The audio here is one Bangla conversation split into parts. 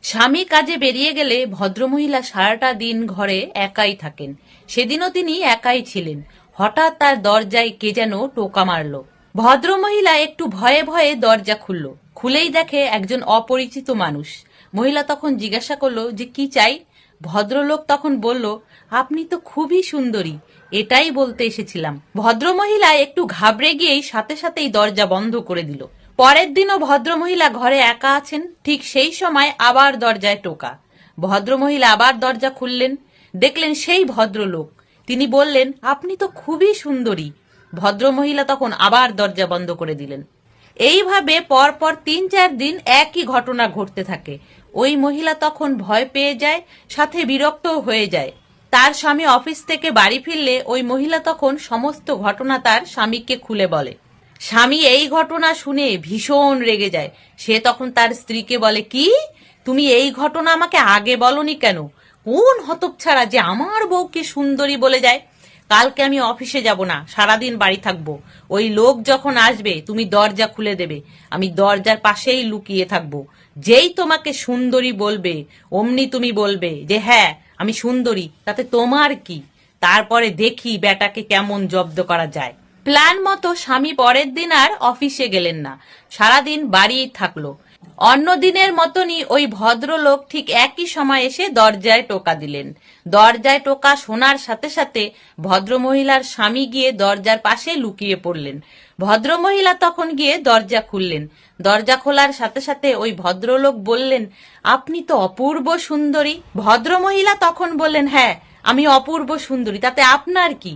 স্বামী কাজে বেরিয়ে গেলে ভদ্রমহিলা সারাটা দিন ঘরে একাই থাকেন। সেদিনও তিনি একাই ছিলেন। হঠাৎ তার দরজায় কে যেন টোকা মারল। ভদ্রমহিলা একটু ভয়ে ভয়ে দরজা খুলল। খুলেই দেখে একজন অপরিচিত মানুষ। মহিলা তখন জিজ্ঞাসা করলো যে কি চাই। ভদ্রলোক তখন বলল, আপনি তো খুবই সুন্দরী, এটাই বলতে এসেছিলাম। ভদ্রমহিলা একটু ঘাবড়ে গিয়েই সাথে সাথেই দরজা বন্ধ করে দিল। পরের দিনও ভদ্রমহিলা ঘরে একা আছেন। ঠিক সেই সময় আবার দরজায় টোকা। ভদ্রমহিলা আবার দরজা খুললেন, দেখলেন সেই ভদ্রলোক। তিনি বললেন, আপনি তো খুবই সুন্দরী। ভদ্রমহিলা তখন আবার দরজা বন্ধ করে দিলেন। এইভাবে পরপর ৩-৪ দিন একই ঘটনা ঘটতে থাকে। ওই মহিলা তখন ভয় পেয়ে যায়, সাথে বিরক্তও হয়ে যায়। তার স্বামী অফিস থেকে বাড়ি ফিরলে ওই মহিলা তখন সমস্ত ঘটনা তার স্বামীকে খুলে বলে। স্বামী এই ঘটনা শুনে ভীষণ রেগে যায়। সে তখন তার স্ত্রীকে বলে, কি তুমি এই ঘটনা আমাকে আগে বলনি কেন? কোন হতচ্ছাড়া যে আমার বউকে সুন্দরী বলে যায়। কালকে আমি অফিসে যাব না, সারাদিন বাড়ি থাকবো। ওই লোক যখন আসবে তুমি দরজা খুলে দেবে, আমি দরজার পাশেই লুকিয়ে থাকবো। যেই তোমাকে সুন্দরী বলবে অমনি তুমি বলবে যে হ্যাঁ আমি সুন্দরী, তাতে তোমার কি। তারপরে দেখি বেটাকে কেমন জব্দ করা যায়। প্ল্যান মতো স্বামী পরের দিন আর অফিসে গেলেন না, সারাদিন বাড়িই থাকলো। অন্য দিনের মতনই ওই ভদ্রলোক ঠিক একই সময় এসে দরজায় টোকা দিলেন। দরজায় টোকা শোনার সাথে সাথে ভদ্রমহিলার স্বামী গিয়ে দরজার পাশে লুকিয়ে পড়লেন। ভদ্রমহিলা তখন গিয়ে দরজা খুললেন। দরজা খোলার সাথে সাথে ওই ভদ্রলোক বললেন, আপনি তো অপূর্ব সুন্দরী। ভদ্রমহিলা তখন বললেন, হ্যাঁ আমি অপূর্ব সুন্দরী, তাতে আপনার কি?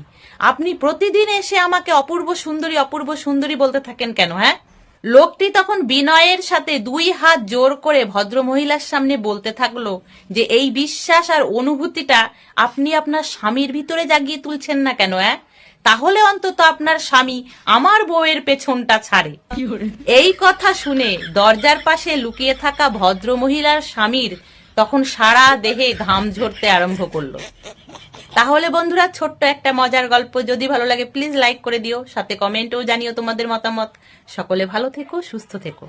আপনি প্রতিদিন এসে আমাকে অপূর্ব সুন্দরী অপূর্ব সুন্দরী বলতে থাকেন কেন? হ্যাঁ। লোকটি তখন বিনয়ের সাথে 2 হাত জোর করে ভদ্রমহিলার সামনে বলতে থাকলো যে এই বিশ্বাস আর অনুভূতিটা আপনি আপনার স্বামীর ভিতরে জাগিয়ে তুলছেন না কেন? তাহলে অন্তত আপনার স্বামী আমার বউয়ের পেছনটা ছাড়ে। এই কথা শুনে দরজার পাশে লুকিয়ে থাকা ভদ্রমহিলার স্বামীর তখন সারা দেহে ঘাম ঝরতে আরম্ভ করলো। তাহলে বন্ধুরা, ছোট্ট একটা মজার গল্প, যদি ভালো লাগে প্লিজ লাইক করে দিও, সাথে কমেন্টেও জানিও তোমাদের মতামত। সকলে ভালো থেকো, সুস্থ থেকো।